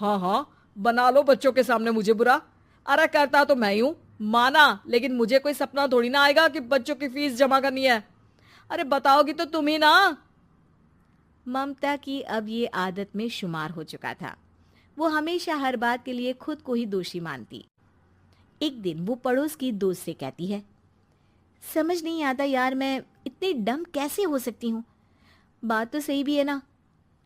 हाँ हाँ, बना लो बच्चों के सामने मुझे बुरा। अरे करता तो मैं ही हूँ, माना, लेकिन मुझे कोई सपना थोड़ी ना आएगा कि बच्चों की फीस जमा करनी है। अरे बताओगी तो तुम ही ना। ममता की अब ये आदत में शुमार हो चुका था। वो हमेशा हर बात के लिए खुद को ही दोषी मानती। एक दिन वो पड़ोस की दोस्त से कहती है, समझ नहीं आता यार, मैं इतनी डम कैसे हो सकती हूँ। बात तो सही भी है ना।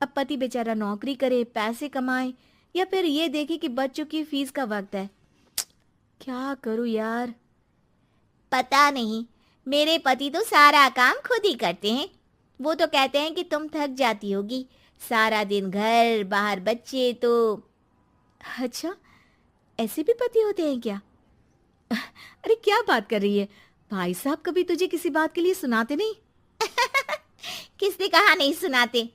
अब पति बेचारा नौकरी करे, पैसे कमाए, या फिर ये देखे कि बच्चों की फीस का वक्त है। क्या करूँ यार। पता नहीं, मेरे पति तो सारा काम खुद ही करते हैं। वो तो कहते हैं कि तुम थक जाती होगी, सारा दिन घर बाहर बच्चे तो। अच्छा, ऐसे भी पति होते हैं क्या? अरे क्या बात कर रही है? भाई साहब कभी तुझे किसी बात के लिए सुनाते नहीं? किसने कहा नहीं सुनाते?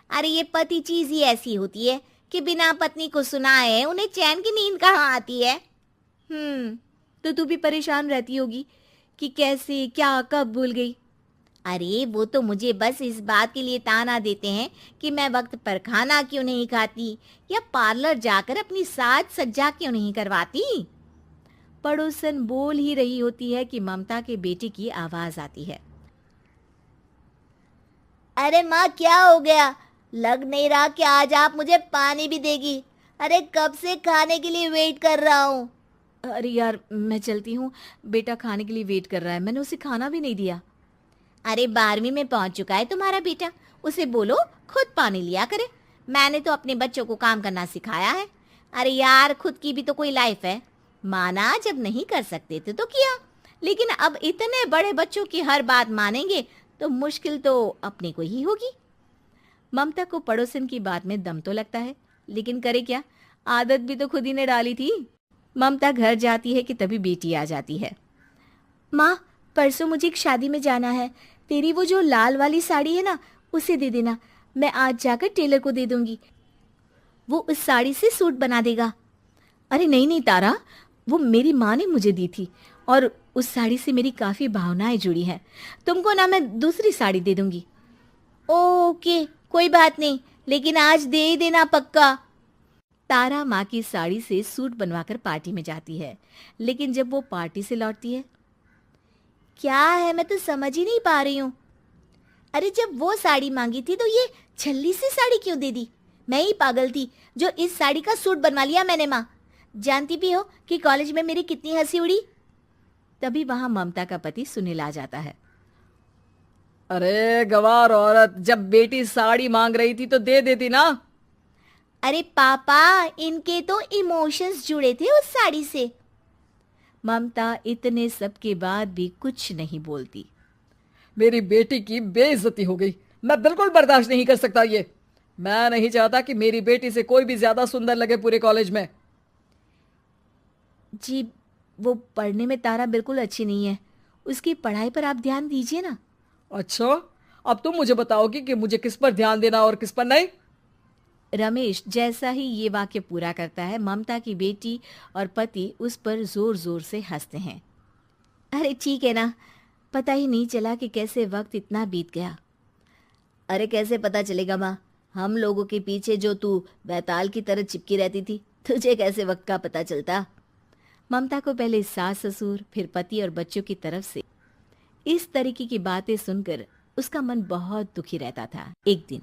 अरे ये पति चीज ही ऐसी होती है कि बिना पत्नी को सुनाए उन्हें चैन की नींद कहाँ आती है। तो तू भी परेशान रहती होगी कि कैसे, क्या, कब भूल गई। अरे वो तो मुझे बस इस बात के लिए ताना देते हैं कि मैं वक्त पर खाना क्यों नहीं खाती, या पार्लर जाकर अपनी साज सज्जा क्यों नहीं करवाती। पड़ोसन बोल ही रही होती है कि ममता के बेटे की आवाज आती है। अरे माँ, क्या हो गया? लग नहीं रहा कि आज आप मुझे पानी भी देगी। अरे कब से खाने के लिए वेट कर रहा हूँ। अरे यार मैं चलती हूँ, बेटा खाने के लिए वेट कर रहा है, मैंने उसे खाना भी नहीं दिया। अरे 12वीं में पहुंच चुका है तुम्हारा बेटा, उसे बोलो खुद पानी लिया करे। मैंने तो अपने बच्चों को काम करना सिखाया है। अरे यार, खुद की भी तो कोई लाइफ है। माना जब नहीं कर सकते थे तो किया, लेकिन अब इतने बड़े बच्चों की हर बात मानेंगे तो मुश्किल तो अपने को ही होगी। ममता को पड़ोसन की बात में दम तो लगता है, लेकिन करे क्या, आदत भी तो खुद ही ने डाली थी। ममता घर जाती है कि तभी बेटी आ जाती है। माँ, परसों मुझे एक शादी में जाना है, तेरी वो जो लाल वाली साड़ी है ना, उसे दे देना। मैं आज जाकर टेलर को दे दूंगी, वो उस साड़ी से सूट बना देगा। अरे नहीं नहीं तारा, वो मेरी माँ ने मुझे दी थी और उस साड़ी से मेरी काफ़ी भावनाएं जुड़ी हैं। तुमको ना मैं दूसरी साड़ी दे दूंगी। ओके, कोई बात नहीं, लेकिन आज दे ही देना पक्का। तारा माँ की साड़ी से सूट बनवाकर पार्टी में जाती है, लेकिन जब वो पार्टी से लौटती है, क्या है, मैं तो समझ ही नहीं पा रही हूँ। अरे जब वो साड़ी मांगी थी तो ये छल्ली सी साड़ी क्यों दे दी? मैं ही पागल थी जो इस साड़ी का सूट बनवा लिया मैंने। माँ, जानती भी हो कि कॉलेज में मेरी कितनी हंसी उड़ी। तभी वहां ममता का पति सुनील आ जाता है। अरे गवार औरत, जब बेटी साड़ी मांग रही थी तो दे देती ना। अरे पापा, इनके तो इमोशंस जुड़े थे उस साड़ी से। ममता इतने सब के बाद भी कुछ नहीं बोलती। मेरी बेटी की बेइज्जती हो गई, मैं बिल्कुल बर्दाश्त नहीं कर सकता ये। मैं नहीं चाहता कि मेरी बेटी से कोई भी ज्यादा सुंदर लगे पूरे कॉलेज में। जी, वो पढ़ने में तारा बिल्कुल अच्छी नहीं है, उसकी पढ़ाई पर आप ध्यान दीजिए ना। अच्छा, अब तुम मुझे बताओगी कि मुझे किस पर ध्यान देना और किस पर नहीं। रमेश जैसा ही ये वाक्य पूरा करता है, ममता की बेटी और पति उस पर जोर जोर से हंसते हैं। अरे ठीक है ना, पता ही नहीं चला कि कैसे वक्त इतना बीत गया। अरे कैसे पता चलेगा माँ, हम लोगों के पीछे जो तू बैताल की तरह चिपकी रहती थी, तुझे कैसे वक्त का पता चलता। ममता को पहले सास ससुर, फिर पति और बच्चों की तरफ से इस तरीके की बातें सुनकर उसका मन बहुत दुखी रहता था। एक दिन,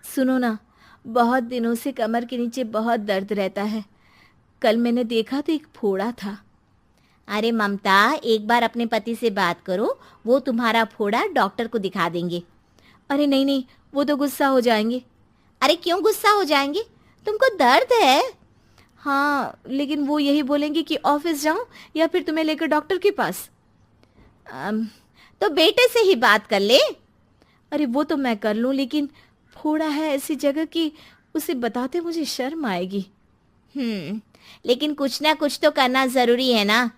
सुनो ना, बहुत दिनों से कमर के नीचे बहुत दर्द रहता है। कल मैंने देखा तो एक फोड़ा था। अरे ममता, एक बार अपने पति से बात करो, वो तुम्हारा फोड़ा डॉक्टर को दिखा देंगे। अरे नहीं नहीं, वो तो गुस्सा हो जाएंगे। अरे क्यों गुस्सा हो जाएंगे? तुमको दर्द है। हाँ, लेकिन वो यही बोलेंगे कि ऑफिस जाऊं या फिर तुम्हें लेकर डॉक्टर के पास। अम, तो बेटे से ही बात कर ले। अरे वो तो मैं कर लूं, लेकिन फोड़ा है ऐसी जगह कि उसे बताते मुझे शर्म आएगी। लेकिन कुछ ना कुछ तो करना जरूरी है ना,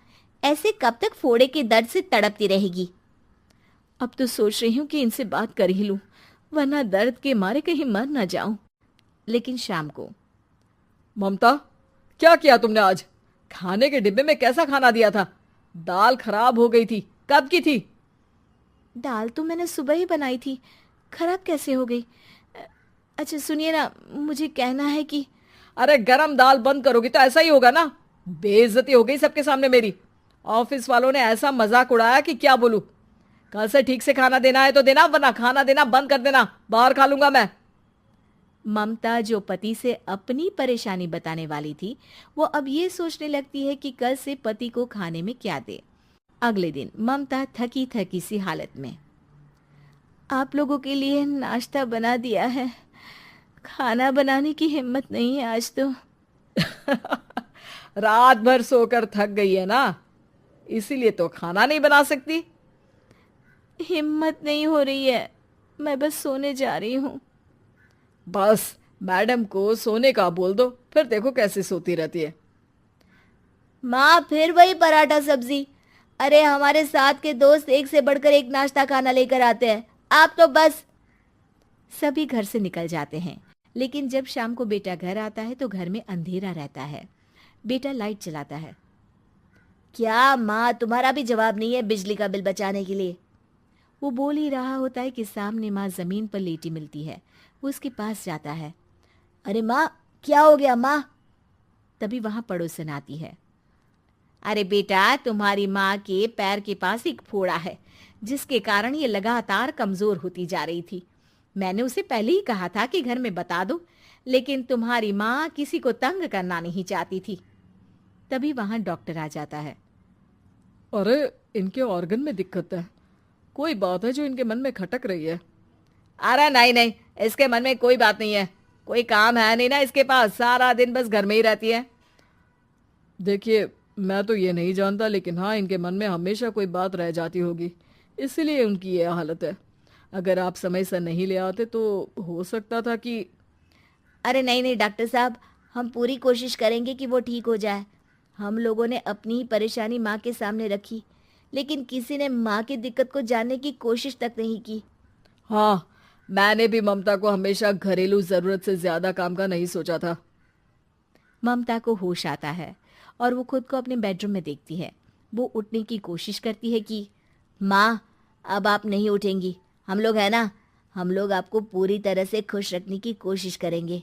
ऐसे कब तक फोड़े के दर्द से तड़पती रहेगी। अब तो सोच रही हूँ कि इनसे बात कर ही लूं, वरना दर्द के मारे कहीं मर ना जाऊं। लेकिन शाम को, ममता, क्या किया तुमने आज? खाने के डिब्बे में कैसा खाना दिया था? दाल खराब हो गई थी, कब की थी? दाल तो मैंने सुबह ही बनाई थी, खराब कैसे हो गई? अच्छा सुनिए ना, मुझे कहना है कि अरे गरम दाल बंद करोगी तो ऐसा ही होगा ना। बेइज्जती हो गई सबके सामने मेरी। ऑफिस वालों ने ऐसा मजाक उड़ाया कि क्या बोलूं। कल से ठीक से खाना देना है तो देना, वरना खाना देना बंद कर देना, बाहर खा लूंगा मैं। ममता जो पति से अपनी परेशानी बताने वाली थी, वो अब ये सोचने लगती है कि कल से पति को खाने में क्या दे। अगले दिन ममता थकी थकी सी हालत में, आप लोगों के लिए नाश्ता बना दिया है, खाना बनाने की हिम्मत नहीं है आज तो। रात भर सोकर थक गई है ना, इसीलिए तो खाना नहीं बना सकती। हिम्मत नहीं हो रही है, मैं बस सोने जा रही हूँ। बस मैडम को सोने का बोल दो, फिर देखो कैसे सोती रहती है। माँ फिर वही पराठा सब्जी। अरे हमारे साथ के दोस्त एक से बढ़कर एक नाश्ता खाना लेकर आते हैं, आप तो बस। सभी घर से निकल जाते हैं, लेकिन जब शाम को बेटा घर आता है तो घर में अंधेरा रहता है। बेटा लाइट चलाता है। क्या माँ, तुम्हारा भी जवाब नहीं है बिजली का बिल बचाने के लिए? वो बोल ही रहा होता है कि सामने माँ जमीन पर लेटी मिलती है। वो उसके पास जाता है। अरे माँ, क्या हो गया माँ? तभी वहां पड़ोसन आती है। अरे बेटा, तुम्हारी माँ के पैर के पास एक फोड़ा है, जिसके कारण ये लगातार कमजोर होती जा रही थी। मैंने उसे पहले ही कहा था कि घर में बता दो, लेकिन तुम्हारी माँ किसी को तंग करना नहीं चाहती थी। तभी वहां डॉक्टर आ जाता है। अरे इनके ऑर्गन में दिक्कत है, कोई बात है जो इनके मन में खटक रही है। अरे नहीं नहीं, इसके मन में कोई बात नहीं है, कोई काम है नहीं ना इसके पास, सारा दिन बस घर में ही रहती है। देखिए मैं तो ये नहीं जानता, लेकिन हाँ इनके मन में हमेशा कोई बात रह जाती होगी, इसीलिए उनकी ये हालत है। अगर आप समय से नहीं ले आते तो हो सकता था कि। अरे नहीं नहीं डॉक्टर साहब, हम पूरी कोशिश करेंगे कि वो ठीक हो जाए। हम लोगों ने अपनी ही परेशानी माँ के सामने रखी, लेकिन किसी ने माँ की दिक्कत को जानने की कोशिश तक नहीं की। हाँ, मैंने भी ममता को हमेशा घरेलू जरूरत से ज्यादा काम का नहीं सोचा था। ममता को होश आता है और वो खुद को अपने बेडरूम में देखती है। वो उठने की कोशिश करती है कि माँ, अब आप नहीं उठेंगी, हम लोग है ना, हम लोग आपको पूरी तरह से खुश रखने की कोशिश करेंगे।